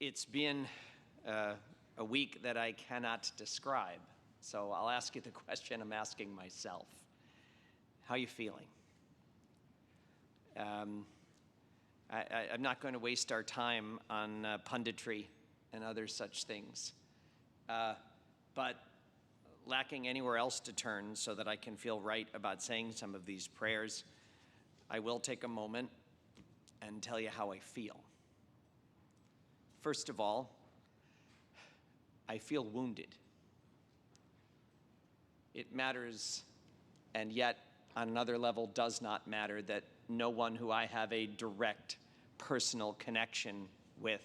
It's been a week that I cannot describe, so I'll ask you the question I'm asking myself. How are you feeling? I'm not going to waste our time on punditry and other such things, but lacking anywhere else to turn so that I can feel right about saying some of these prayers, I will take a moment and tell you how I feel. First of all, I feel wounded. It matters, and yet on another level does not matter, that no one who I have a direct personal connection with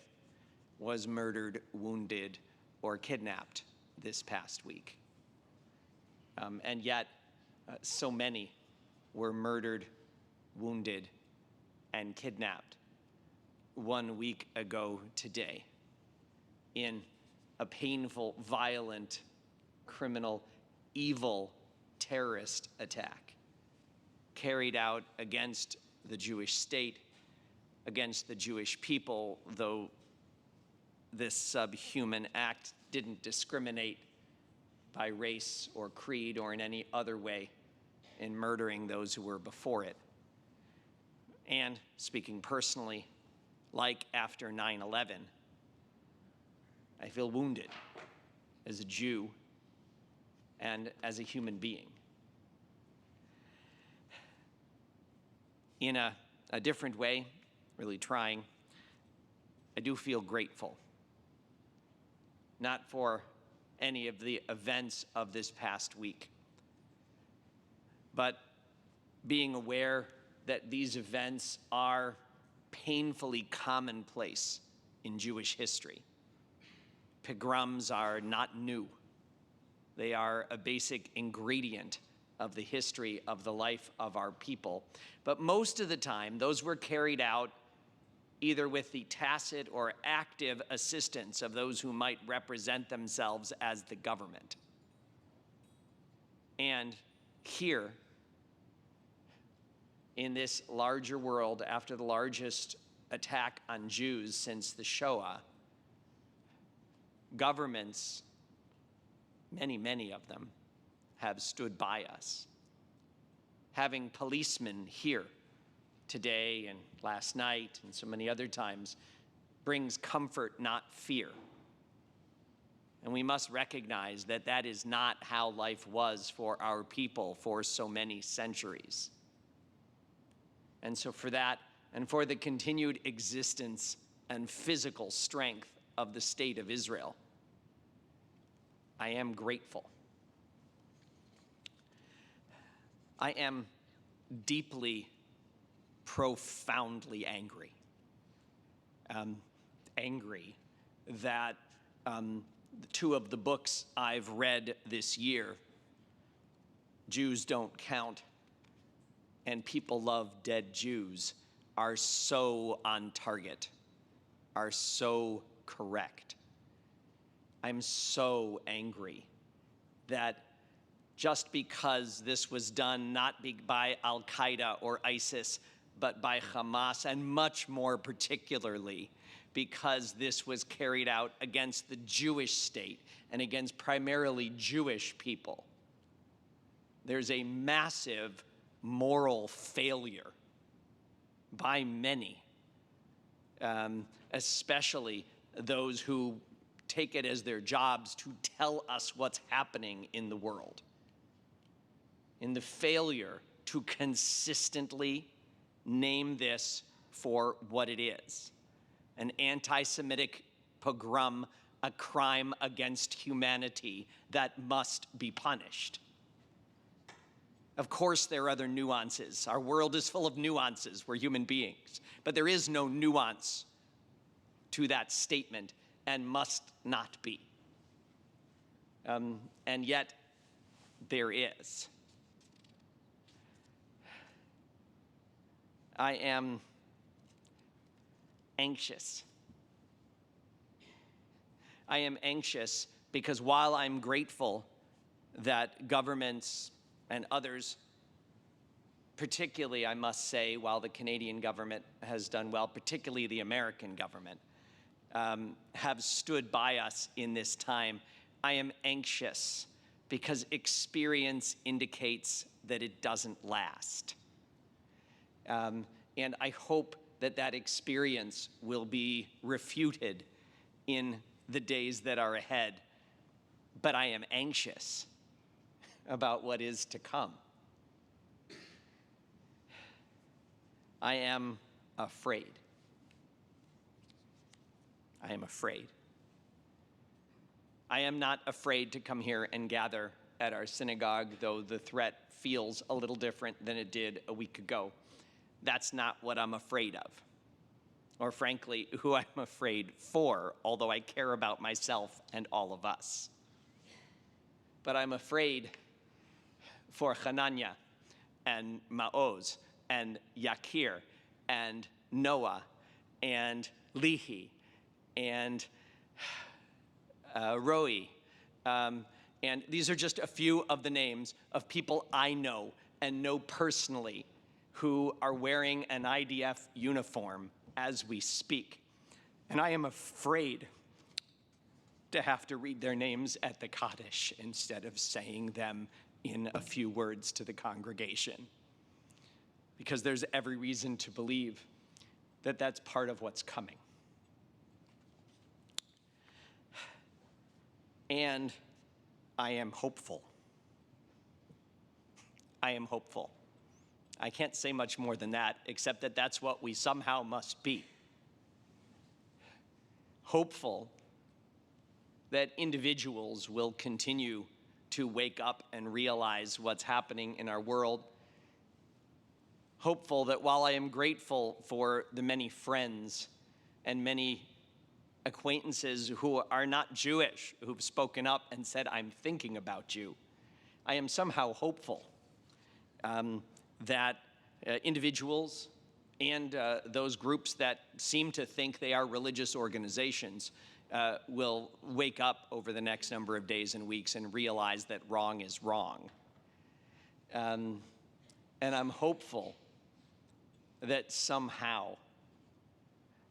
was murdered, wounded, or kidnapped this past week. And yet, so many were murdered, wounded, and kidnapped 1 week ago today in a painful, violent, criminal, evil terrorist attack carried out against the Jewish state, against the Jewish people, though this subhuman act didn't discriminate by race or creed or in any other way in murdering those who were before it. And speaking personally, like after 9/11, I feel wounded as a Jew and as a human being. In a different way, really trying, I do feel grateful. Not for any of the events of this past week, but being aware that these events are painfully commonplace in Jewish history. Pogroms are not new. They are a basic ingredient of the history of the life of our people. But most of the time, those were carried out either with the tacit or active assistance of those who might represent themselves as the government. And here, in this larger world, after the largest attack on Jews since the Shoah, governments, many of them, have stood by us. Having policemen here today and last night and so many other times brings comfort, not fear. And we must recognize that that is not how life was for our people for so many centuries. And so for that, and for the continued existence and physical strength of the state of Israel, I am grateful. I am deeply, profoundly angry. Angry that two of the books I've read this year, Jews Don't Count and People Love Dead Jews, are so on target, are so correct. I'm so angry that just because this was done not by Al-Qaeda or ISIS, but by Hamas, and much more particularly because this was carried out against the Jewish state and against primarily Jewish people, there's a massive moral failure by many, especially those who take it as their jobs to tell us what's happening in the world, in the failure to consistently name this for what it is: an anti-Semitic pogrom, a crime against humanity that must be punished. Of course, there are other nuances. Our world is full of nuances. We're human beings. But there is no nuance to that statement and must not be. And yet, there is. I am anxious. I am anxious because while I'm grateful that governments and others, particularly, I must say, while the Canadian government has done well, particularly the American government, have stood by us in this time. I am anxious because experience indicates that it doesn't last. And I hope that that experience will be refuted in the days that are ahead. But I am anxious about what is to come. I am afraid. I am afraid. I am not afraid to come here and gather at our synagogue, though the threat feels a little different than it did a week ago. That's not what I'm afraid of, or frankly, who I'm afraid for, although I care about myself and all of us. But I'm afraid for Hananya and Maoz and Yakir and Noah and Lehi and Roi. And these are just a few of the names of people I know and know personally who are wearing an IDF uniform as we speak. And I am afraid to have to read their names at the Kaddish instead of saying them in a few words to the congregation, because there's every reason to believe that that's part of what's coming. And I am hopeful. I am hopeful. I can't say much more than that, except that that's what we somehow must be. Hopeful that individuals will continue to wake up and realize what's happening in our world. Hopeful that while I am grateful for the many friends and many acquaintances who are not Jewish, who've spoken up and said, I'm thinking about you, I am somehow hopeful that individuals and those groups that seem to think they are religious organizations will wake up over the next number of days and weeks and realize that wrong is wrong. And I'm hopeful that somehow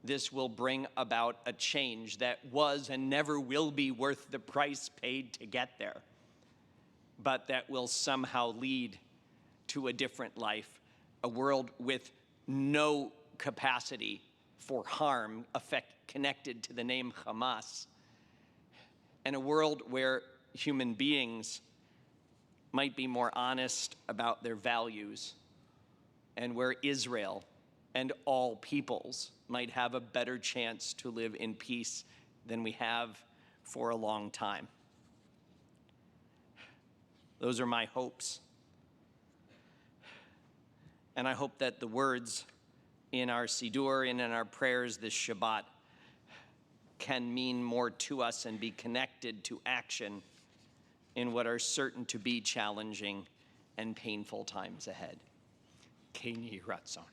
this will bring about a change that was and never will be worth the price paid to get there, but that will somehow lead to a different life, a world with no capacity for harm connected to the name Hamas, and a world where human beings might be more honest about their values, and where Israel and all peoples might have a better chance to live in peace than we have for a long time. Those are my hopes. And I hope that the words in our Siddur and in our prayers this Shabbat can mean more to us and be connected to action in what are certain to be challenging and painful times ahead. Ken Yiratzon.